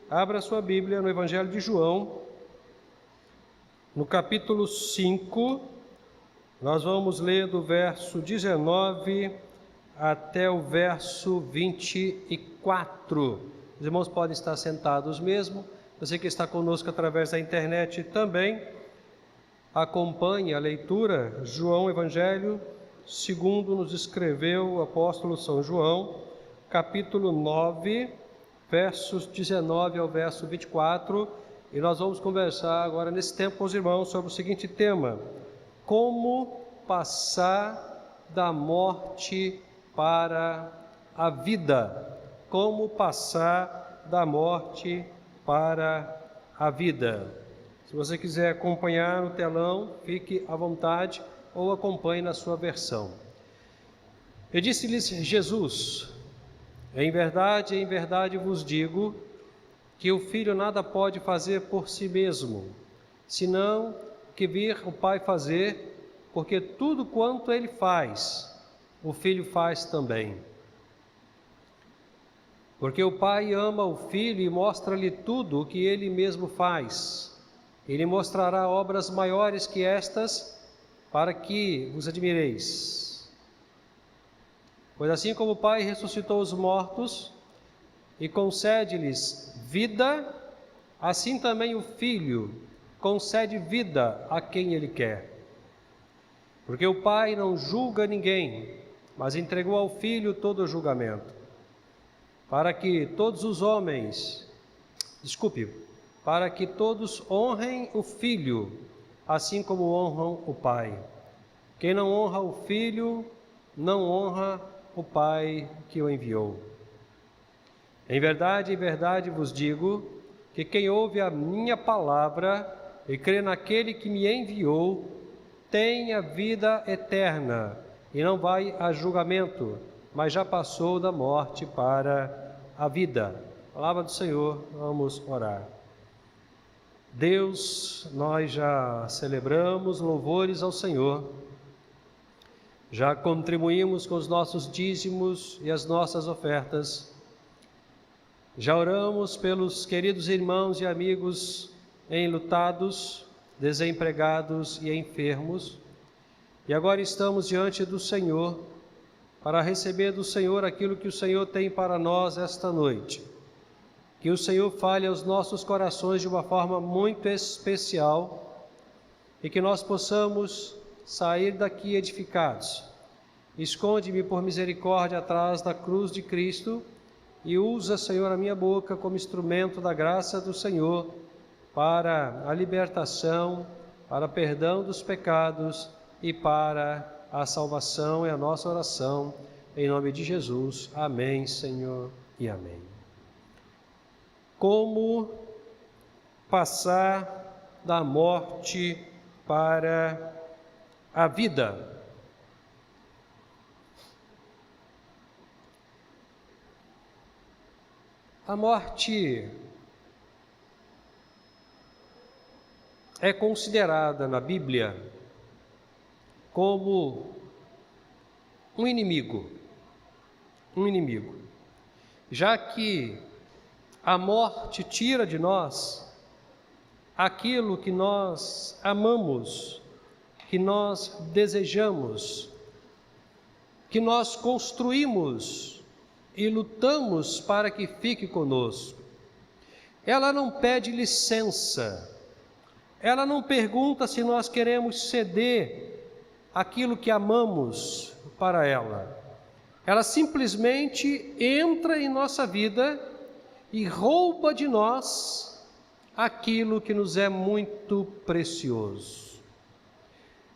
Abra sua Bíblia no Evangelho de João, no capítulo 5, nós vamos ler do verso 19 até o verso 24. Os irmãos podem estar sentados mesmo. Você que está conosco através da internet também, acompanhe a leitura. João Evangelho, segundo nos escreveu o apóstolo São João, capítulo 9, versos 19 ao verso 24, e nós vamos conversar agora nesse tempo com os irmãos sobre o seguinte tema: como passar da morte para a vida. Como passar da morte para a vida. Se você quiser acompanhar no telão, fique à vontade ou acompanhe na sua versão. E disse-lhes Jesus: em verdade vos digo que o Filho nada pode fazer por si mesmo, senão que vir o Pai fazer, porque tudo quanto ele faz, o Filho faz também. Porque o Pai ama o Filho e mostra-lhe tudo o que ele mesmo faz. Ele mostrará obras maiores que estas, para que vos admireis. Pois assim como o Pai ressuscitou os mortos e concede-lhes vida, assim também o Filho concede vida a quem ele quer. Porque o Pai não julga ninguém, mas entregou ao Filho todo o julgamento, para que todos honrem o Filho, assim como honram o Pai. Quem não honra o Filho, não honra o Pai que o enviou. Em verdade vos digo que quem ouve a minha palavra e crê naquele que me enviou, tem a vida eterna e não vai a julgamento, mas já passou da morte para a vida. Palavra do Senhor, vamos orar. Deus, nós já celebramos louvores ao Senhor, já contribuímos com os nossos dízimos e as nossas ofertas, já oramos pelos queridos irmãos e amigos enlutados, desempregados e enfermos, e agora estamos diante do Senhor para receber do Senhor aquilo que o Senhor tem para nós esta noite. Que o Senhor fale aos nossos corações de uma forma muito especial e que nós possamos sair daqui edificados. Esconde-me por misericórdia atrás da cruz de Cristo e usa, Senhor, a minha boca como instrumento da graça do Senhor para a libertação, para o perdão dos pecados e para a salvação. É a nossa oração, em nome de Jesus. Amém, Senhor, e amém. Como passar da morte para a vida. A morte é considerada na Bíblia como um inimigo, já que a morte tira de nós aquilo que nós amamos, que nós desejamos, que nós construímos e lutamos para que fique conosco. Ela não pede licença, ela não pergunta se nós queremos ceder aquilo que amamos para ela. Ela simplesmente entra em nossa vida e rouba de nós aquilo que nos é muito precioso.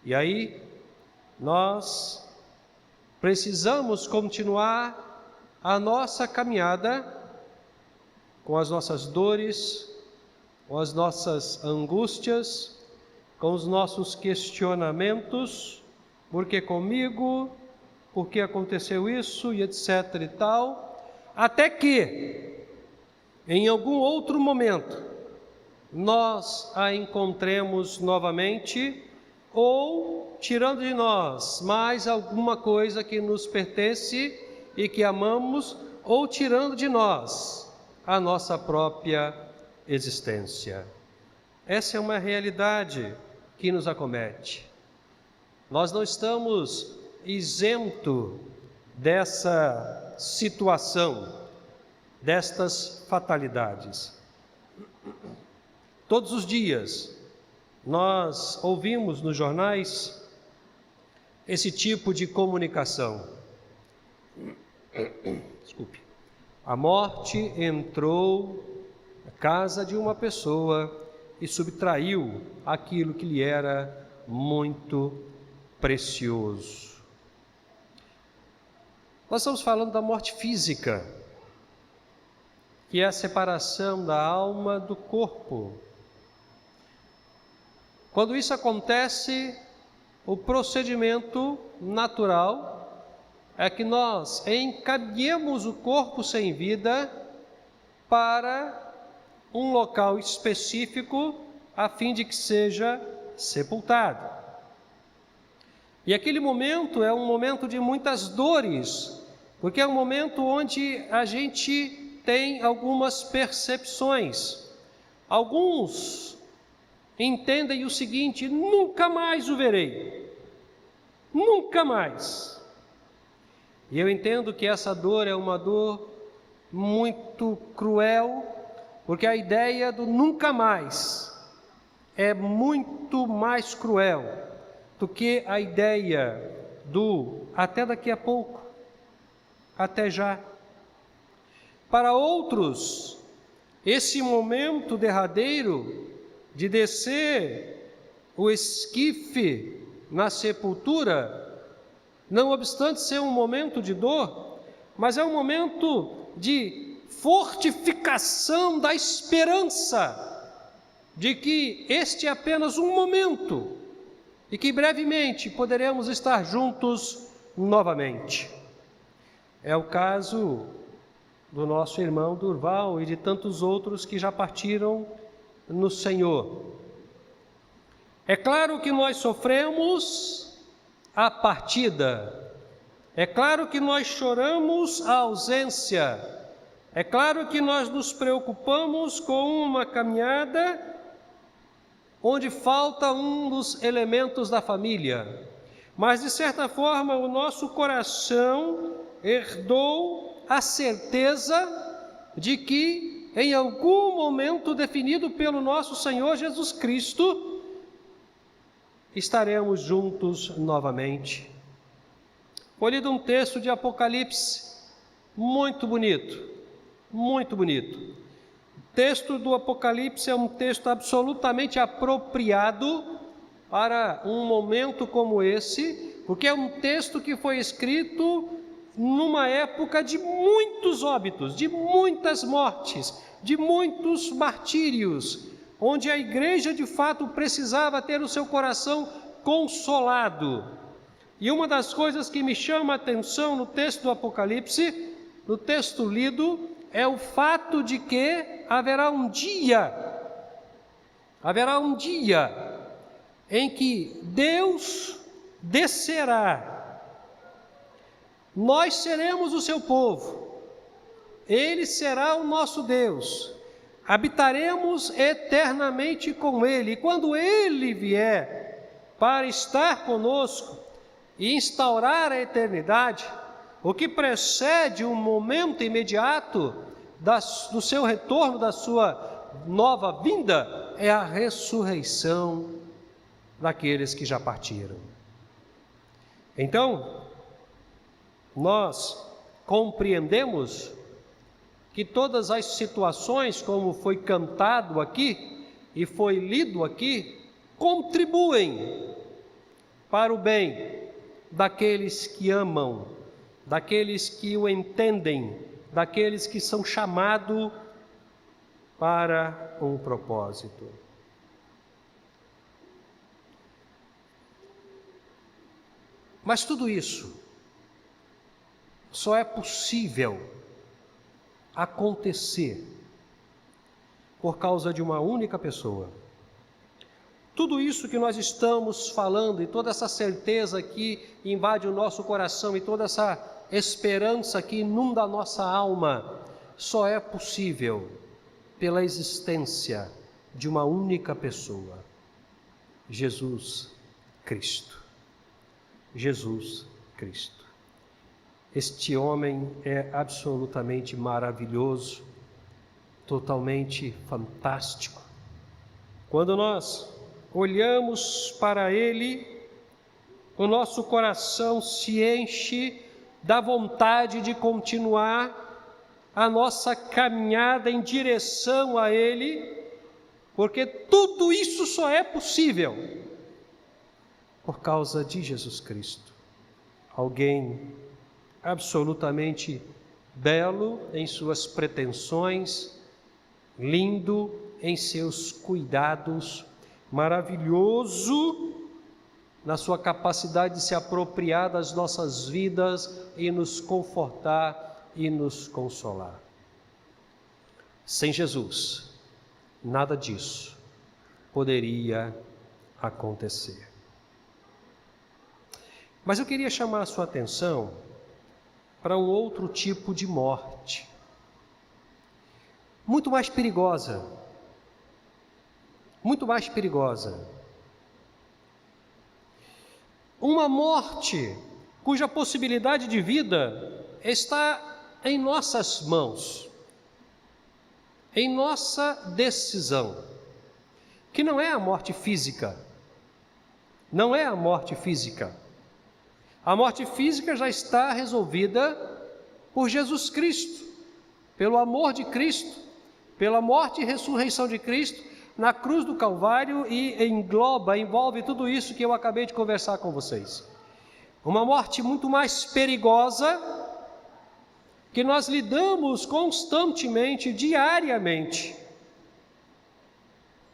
E aí, nós precisamos continuar a nossa caminhada com as nossas dores, com as nossas angústias, com os nossos questionamentos, por que comigo, por que aconteceu isso e etc e tal, até que, em algum outro momento, nós a encontremos novamente, ou tirando de nós mais alguma coisa que nos pertence e que amamos, ou tirando de nós a nossa própria existência. Essa é uma realidade que nos acomete. Nós não estamos isentos dessa situação, destas fatalidades. Todos os dias nós ouvimos nos jornais esse tipo de comunicação. Desculpe. A morte entrou na casa de uma pessoa e subtraiu aquilo que lhe era muito precioso. Nós estamos falando da morte física, que é a separação da alma do corpo. Quando isso acontece, o procedimento natural é que nós encaminhemos o corpo sem vida para um local específico a fim de que seja sepultado. E aquele momento é um momento de muitas dores, porque é um momento onde a gente tem algumas percepções. Alguns entendem o seguinte: nunca mais o verei, nunca mais. E eu entendo que essa dor é uma dor muito cruel, porque a ideia do nunca mais é muito mais cruel do que a ideia do até daqui a pouco, até já. Para outros, esse momento derradeiro de descer o esquife na sepultura, não obstante ser um momento de dor, mas é um momento de fortificação da esperança de que este é apenas um momento e que brevemente poderemos estar juntos novamente. É o caso do nosso irmão Durval e de tantos outros que já partiram no Senhor. É claro que nós sofremos a partida, é claro que nós choramos a ausência, é claro que nós nos preocupamos com uma caminhada onde falta um dos elementos da família, mas de certa forma o nosso coração herdou a certeza de que em algum momento definido pelo nosso Senhor Jesus Cristo estaremos juntos novamente. Foi lido um texto de Apocalipse muito bonito, muito bonito. O texto do Apocalipse é um texto absolutamente apropriado para um momento como esse, porque é um texto que foi escrito numa época de muitos óbitos, de muitas mortes, de muitos martírios, onde a igreja de fato precisava ter o seu coração consolado. E uma das coisas que me chama a atenção no texto do Apocalipse, no texto lido, é o fato de que haverá um dia em que Deus descerá. Nós seremos o seu povo, Ele será o nosso Deus, habitaremos eternamente com Ele, e quando Ele vier para estar conosco e instaurar a eternidade, o que precede um momento imediato do seu retorno, da sua nova vinda, é a ressurreição daqueles que já partiram. Então, nós compreendemos que todas as situações, como foi cantado aqui e foi lido aqui, contribuem para o bem daqueles que amam, daqueles que o entendem, daqueles que são chamados para um propósito. Mas tudo isso só é possível acontecer por causa de uma única pessoa. Tudo isso que nós estamos falando e toda essa certeza que invade o nosso coração e toda essa esperança que inunda a nossa alma só é possível pela existência de uma única pessoa, Jesus Cristo. Jesus Cristo. Este homem é absolutamente maravilhoso, totalmente fantástico. Quando nós olhamos para ele, o nosso coração se enche da vontade de continuar a nossa caminhada em direção a ele, porque tudo isso só é possível por causa de Jesus Cristo. Alguém absolutamente belo em suas pretensões, lindo em seus cuidados, maravilhoso na sua capacidade de se apropriar das nossas vidas e nos confortar e nos consolar. Sem Jesus, nada disso poderia acontecer. Mas eu queria chamar a sua atenção para um outro tipo de morte, muito mais perigosa, muito mais perigosa. Uma morte cuja possibilidade de vida está em nossas mãos, em nossa decisão, que não é a morte física, não é a morte física. A morte física já está resolvida por Jesus Cristo, pelo amor de Cristo, pela morte e ressurreição de Cristo na cruz do Calvário, e envolve tudo isso que eu acabei de conversar com vocês. Uma morte muito mais perigosa, que nós lidamos constantemente, diariamente.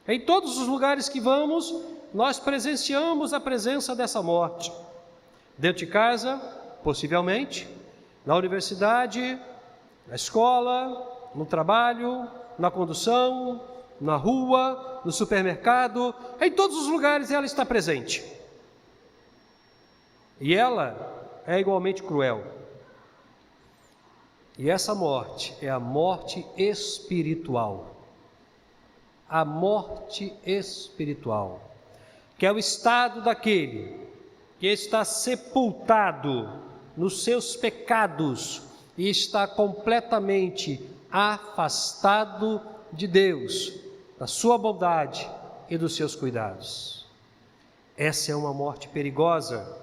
Em todos os lugares que vamos, nós presenciamos a presença dessa morte. Dentro de casa, possivelmente, na universidade, na escola, no trabalho, na condução, na rua, no supermercado, em todos os lugares ela está presente. E ela é igualmente cruel. E essa morte é a morte espiritual. A morte espiritual, que é o estado daquele que está sepultado nos seus pecados e está completamente afastado de Deus, da sua bondade e dos seus cuidados. Essa é uma morte perigosa,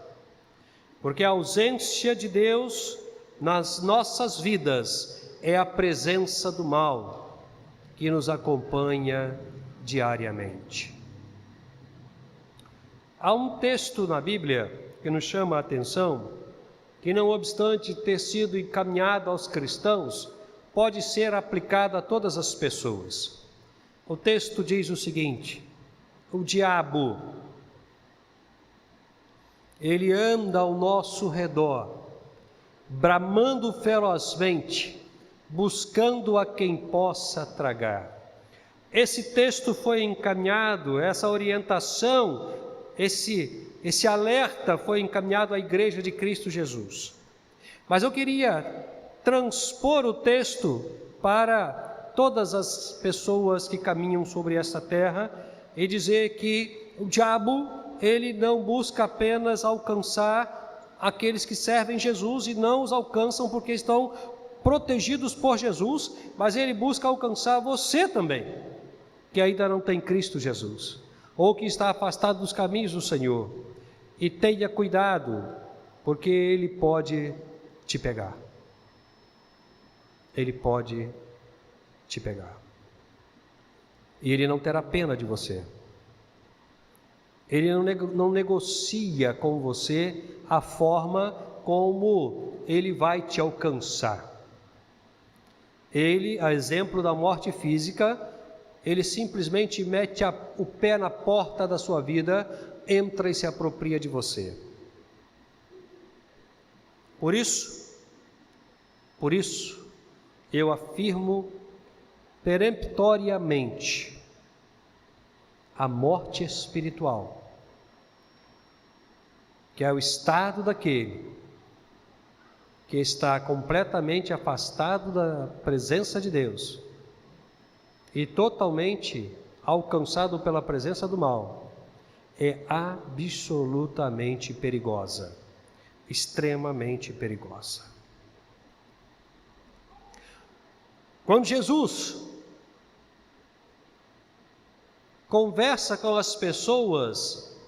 porque a ausência de Deus nas nossas vidas é a presença do mal que nos acompanha diariamente. Há um texto na Bíblia que nos chama a atenção, que não obstante ter sido encaminhado aos cristãos, pode ser aplicado a todas as pessoas. O texto diz o seguinte: o diabo, ele anda ao nosso redor, bramando ferozmente, buscando a quem possa tragar. Esse texto foi encaminhado, essa orientação, esse alerta foi encaminhado à Igreja de Cristo Jesus. Mas eu queria transpor o texto para todas as pessoas que caminham sobre esta terra e dizer que o diabo, ele não busca apenas alcançar aqueles que servem Jesus e não os alcançam porque estão protegidos por Jesus, mas ele busca alcançar você também, que ainda não tem Cristo Jesus, ou que está afastado dos caminhos do Senhor. E tenha cuidado, porque ele pode te pegar. Ele pode te pegar. E ele não terá pena de você. Ele não negocia com você a forma como ele vai te alcançar. Ele, a exemplo da morte física, ele simplesmente mete o pé na porta da sua vida, entra e se apropria de você. Por isso, eu afirmo peremptoriamente: a morte espiritual, que é o estado daquele que está completamente afastado da presença de Deus e totalmente alcançado pela presença do mal, é absolutamente perigosa, extremamente perigosa. Quando Jesus conversa com as pessoas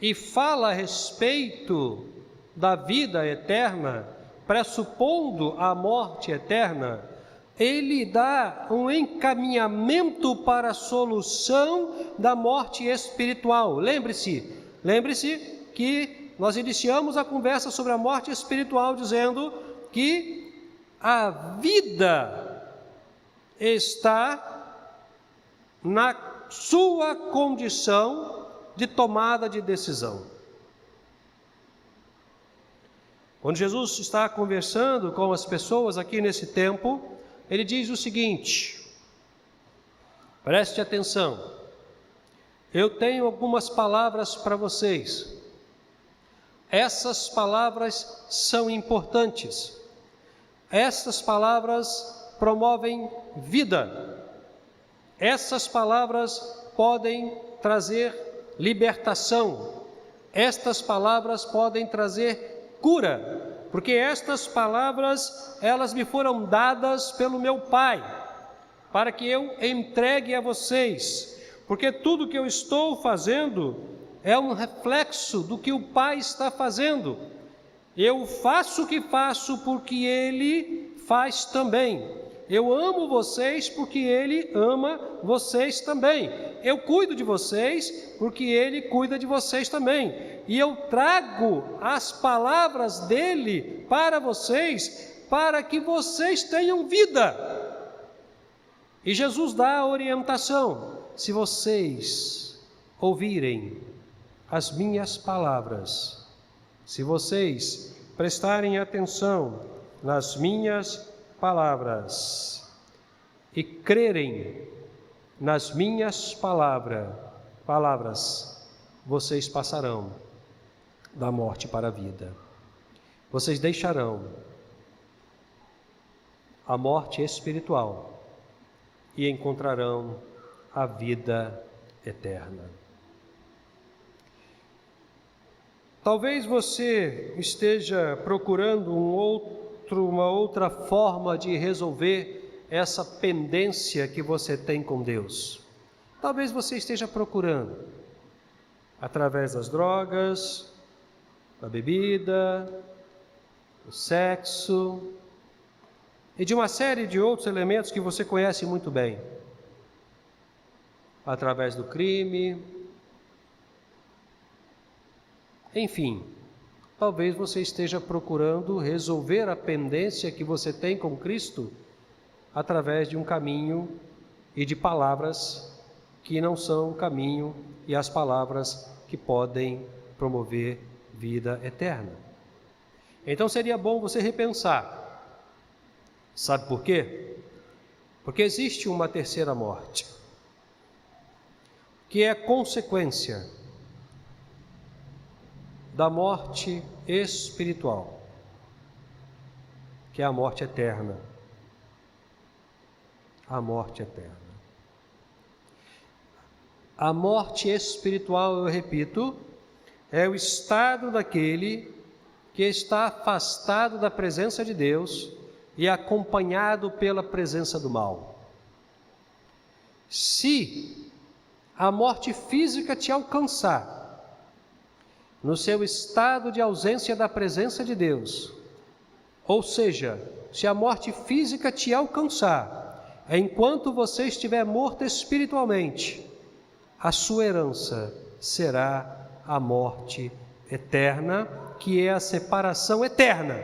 e fala a respeito da vida eterna, pressupondo a morte eterna, ele dá um encaminhamento para a solução da morte espiritual. Lembre-se que nós iniciamos a conversa sobre a morte espiritual dizendo que a vida está na sua condição de tomada de decisão. Quando Jesus está conversando com as pessoas aqui nesse tempo, ele diz o seguinte: preste atenção, eu tenho algumas palavras para vocês. Essas palavras são importantes. Essas palavras promovem vida. Essas palavras podem trazer libertação. Estas palavras podem trazer cura, porque estas palavras, elas me foram dadas pelo meu Pai, para que eu entregue a vocês, porque tudo que eu estou fazendo é um reflexo do que o Pai está fazendo. Eu faço o que faço porque Ele faz também. Eu amo vocês porque Ele ama vocês também. Eu cuido de vocês porque Ele cuida de vocês também. E eu trago as palavras dEle para vocês, para que vocês tenham vida. E Jesus dá a orientação: se vocês ouvirem as minhas palavras, se vocês prestarem atenção nas minhas palavras e crerem nas minhas palavras, vocês passarão da morte para a vida. Vocês deixarão a morte espiritual e encontrarão a vida eterna. Talvez você esteja procurando uma outra forma de resolver essa pendência que você tem com Deus. Talvez você esteja procurando através das drogas, da bebida, do sexo e de uma série de outros elementos que você conhece muito bem. Através do crime. Enfim, talvez você esteja procurando resolver a pendência que você tem com Cristo através de um caminho e de palavras que não são o caminho e as palavras que podem promover vida eterna. Então seria bom você repensar. Sabe por quê? Porque existe uma terceira morte, que é consequência da morte espiritual, que é a morte eterna. A morte eterna. A morte espiritual, eu repito, é o estado daquele que está afastado da presença de Deus e acompanhado pela presença do mal. Se a morte física te alcançar, no seu estado de ausência da presença de Deus, ou seja, se a morte física te alcançar, enquanto você estiver morto espiritualmente, a sua herança será a morte eterna, que é a separação eterna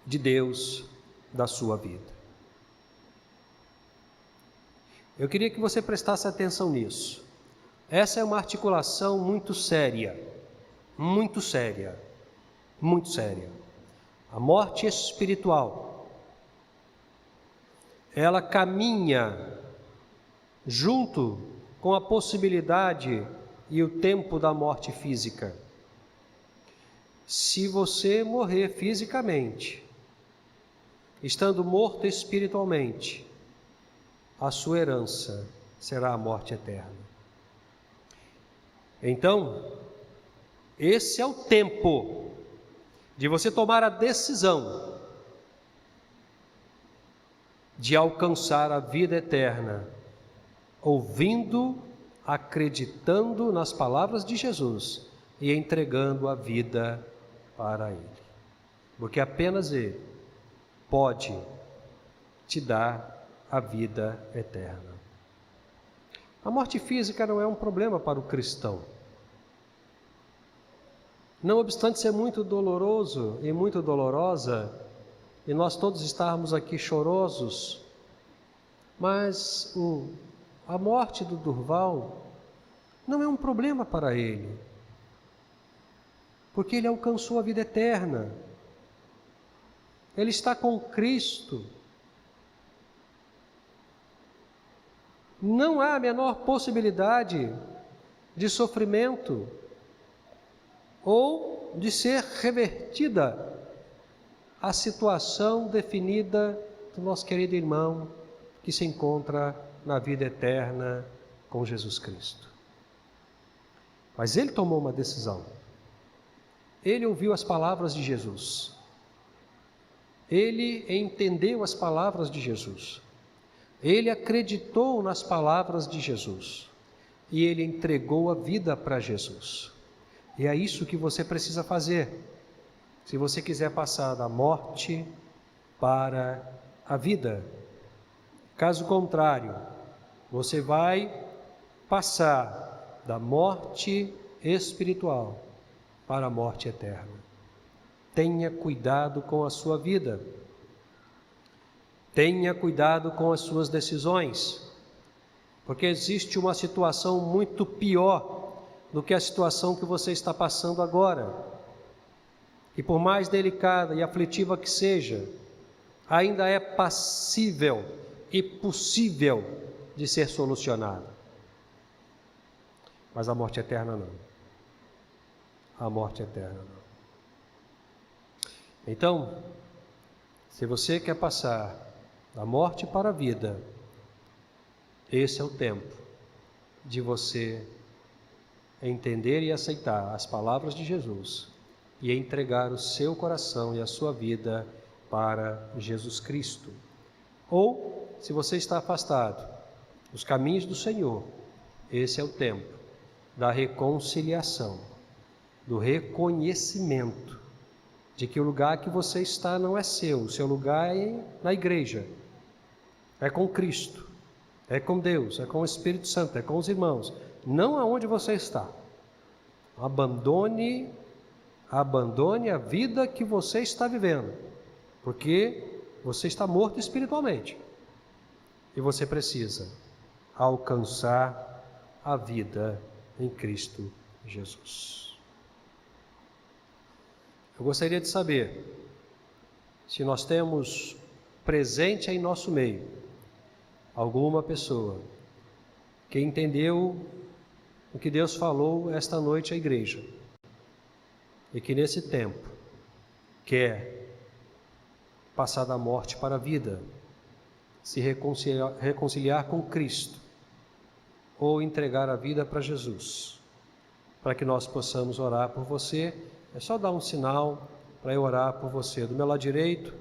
de Deus da sua vida. Eu queria que você prestasse atenção nisso. Essa é uma articulação muito séria, muito séria, muito séria. A morte espiritual, ela caminha junto com a possibilidade e o tempo da morte física. se você morrer fisicamente, estando morto espiritualmente, a sua herança será a morte eterna. Então, esse é o tempo de você tomar a decisão de alcançar a vida eterna, ouvindo, acreditando nas palavras de Jesus e entregando a vida para Ele. Porque apenas Ele pode te dar a vida eterna. A morte física não é um problema para o cristão. Não obstante ser muito doloroso e muito dolorosa, e nós todos estarmos aqui chorosos, mas a morte do Durval não é um problema para ele, porque ele alcançou a vida eterna, ele está com Cristo. Não há a menor possibilidade de sofrimento ou de ser revertida a situação definida do nosso querido irmão que se encontra na vida eterna com Jesus Cristo. Mas ele tomou uma decisão. Ele ouviu as palavras de Jesus. Ele entendeu as palavras de Jesus. Ele acreditou nas palavras de Jesus. E ele entregou a vida para Jesus. E é isso que você precisa fazer, se você quiser passar da morte para a vida. Caso contrário, você vai passar da morte espiritual para a morte eterna. Tenha cuidado com a sua vida. Tenha cuidado com as suas decisões, porque existe uma situação muito pior do que a situação que você está passando agora. E por mais delicada e aflitiva que seja, ainda é passível e possível de ser solucionada. Mas a morte eterna não. A morte eterna não. Então, se você quer passar da morte para a vida, esse é o tempo de você entender e aceitar as palavras de Jesus e entregar o seu coração e a sua vida para Jesus Cristo. Ou, se você está afastado dos caminhos do Senhor, esse é o tempo da reconciliação, do reconhecimento de que o lugar que você está não é seu, o seu lugar é na igreja, é com Cristo, é com Deus, é com o Espírito Santo, é com os irmãos, não aonde você está. Abandone a vida que você está vivendo, porque você está morto espiritualmente e você precisa alcançar a vida em Cristo Jesus. Eu gostaria de saber se nós temos presente em nosso meio alguma pessoa que entendeu o que Deus falou esta noite à igreja e que nesse tempo quer passar da morte para a vida, se reconciliar com Cristo ou entregar a vida para Jesus, para que nós possamos orar por você. É só dar um sinal para eu orar por você. Do meu lado direito,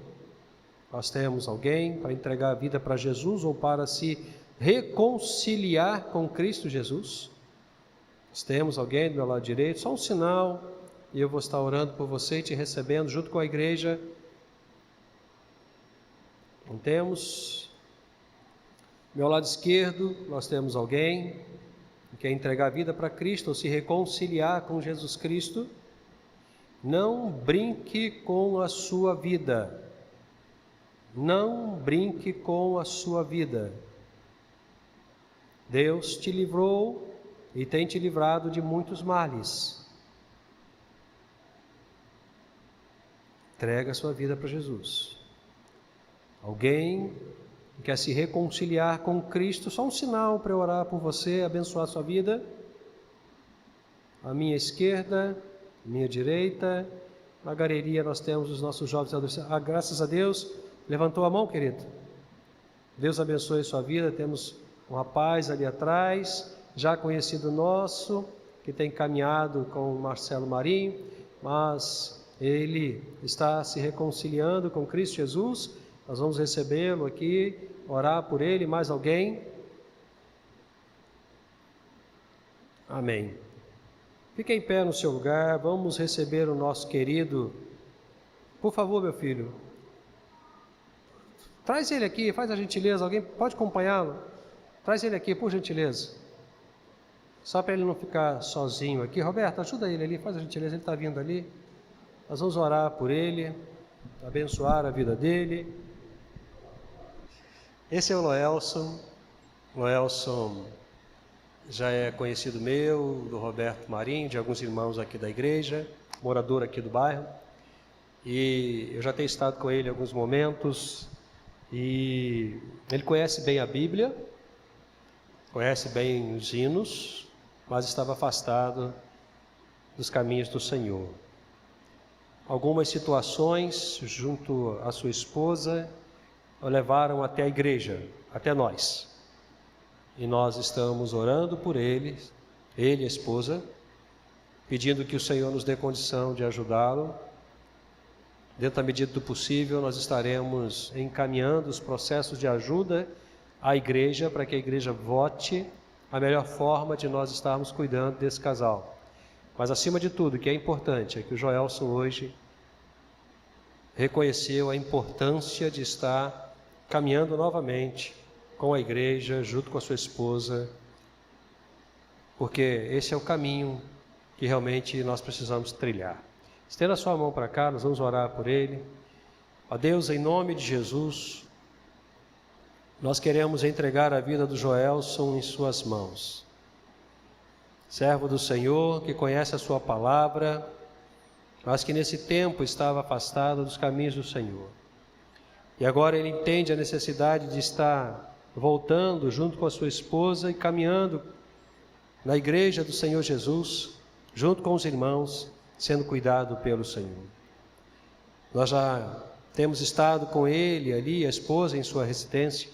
nós temos alguém para entregar a vida para Jesus ou para se reconciliar com Cristo Jesus. Nós temos alguém do meu lado direito, só um sinal, e eu vou estar orando por você e te recebendo junto com a igreja. Não temos? Do meu lado esquerdo, nós temos alguém que quer entregar a vida para Cristo ou se reconciliar com Jesus Cristo. Não brinque com a sua vida. Não brinque com a sua vida. Deus te livrou e tem te livrado de muitos males. Entrega a sua vida para Jesus. Alguém que quer se reconciliar com Cristo, só um sinal para eu orar por você, abençoar a sua vida. À minha esquerda, à minha direita, Na galeria nós temos os nossos jovens adolescentes. Graças a Deus, levantou a mão, querido. Deus abençoe sua vida. Temos um rapaz ali atrás, já conhecido nosso, que tem caminhado com o Marcelo Marinho, mas ele está se reconciliando com Cristo Jesus. Nós vamos recebê-lo aqui, orar por ele. Mais alguém? Amém. Fique em pé no seu lugar, vamos receber o nosso querido. Por favor, meu filho, traz ele aqui, faz a gentileza, alguém pode acompanhá-lo? Traz ele aqui, por gentileza. Só para ele não ficar sozinho aqui. Roberto, ajuda ele ali, faz a gentileza, ele está vindo ali. Nós vamos orar por ele, abençoar a vida dele. Esse é o Loelson. Loelson já é conhecido meu, do Roberto Marinho, de alguns irmãos aqui da igreja, morador aqui do bairro, e eu já tenho estado com ele em alguns momentos, e ele conhece bem a Bíblia, conhece bem os hinos, mas estava afastado dos caminhos do Senhor. Algumas situações, junto à sua esposa, o levaram até a igreja, até nós. E nós estamos orando por ele e a esposa, pedindo que o Senhor nos dê condição de ajudá-lo. Dentro da medida do possível, nós estaremos encaminhando os processos de ajuda à igreja, para que a igreja vote a melhor forma de nós estarmos cuidando desse casal. Mas acima de tudo, o que é importante é que o Joelson hoje reconheceu a importância de estar caminhando novamente com a igreja, junto com a sua esposa, porque esse é o caminho que realmente nós precisamos trilhar. Estenda a sua mão para cá, nós vamos orar por ele. Ó Deus, em nome de Jesus, nós queremos entregar a vida do Joelson em suas mãos. Servo do Senhor, que conhece a sua palavra, mas que nesse tempo estava afastado dos caminhos do Senhor. E agora ele entende a necessidade de estar voltando junto com a sua esposa e caminhando na igreja do Senhor Jesus, junto com os irmãos, sendo cuidado pelo Senhor. Nós já temos estado com ele ali, a esposa, em sua residência,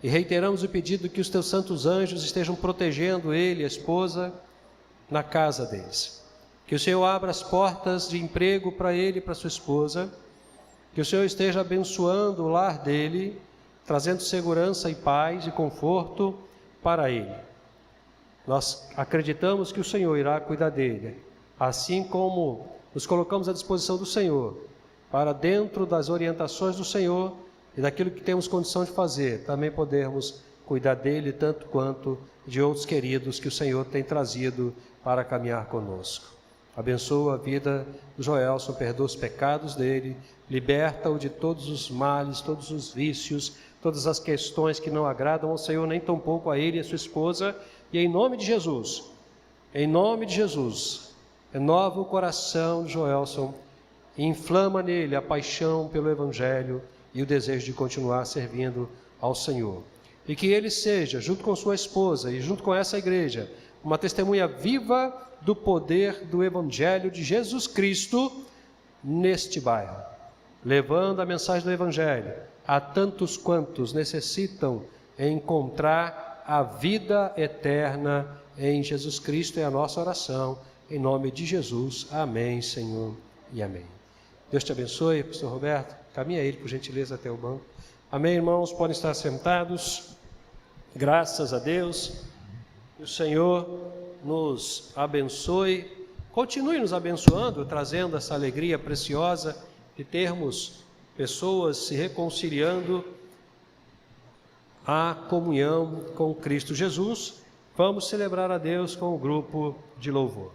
e reiteramos o pedido que os teus santos anjos estejam protegendo ele, a esposa, na casa deles. Que o Senhor abra as portas de emprego para ele e para sua esposa, que o Senhor esteja abençoando o lar dele, trazendo segurança e paz e conforto para ele. Nós acreditamos que o Senhor irá cuidar dele, assim como nos colocamos à disposição do Senhor, para dentro das orientações do Senhor e daquilo que temos condição de fazer, também podermos cuidar dele tanto quanto de outros queridos que o Senhor tem trazido para caminhar conosco. Abençoa a vida do Joelson, perdoa os pecados dele, liberta-o de todos os males, todos os vícios, todas as questões que não agradam ao Senhor, nem tampouco a ele e a sua esposa, e em nome de Jesus, renova o coração de Joelson, e inflama nele a paixão pelo Evangelho e o desejo de continuar servindo ao Senhor. E que ele seja, junto com sua esposa e junto com essa igreja, uma testemunha viva do poder do Evangelho de Jesus Cristo neste bairro, levando a mensagem do Evangelho a tantos quantos necessitam encontrar a vida eterna em Jesus Cristo. É a nossa oração, em nome de Jesus. Amém, Senhor, e amém. Deus te abençoe, pastor Roberto. Caminha ele, por gentileza, até o banco. Amém, irmãos, podem estar sentados. Graças a Deus. Que o Senhor nos abençoe. Continue nos abençoando, trazendo essa alegria preciosa de termos pessoas se reconciliando à comunhão com Cristo Jesus. Vamos celebrar a Deus com o grupo de louvor.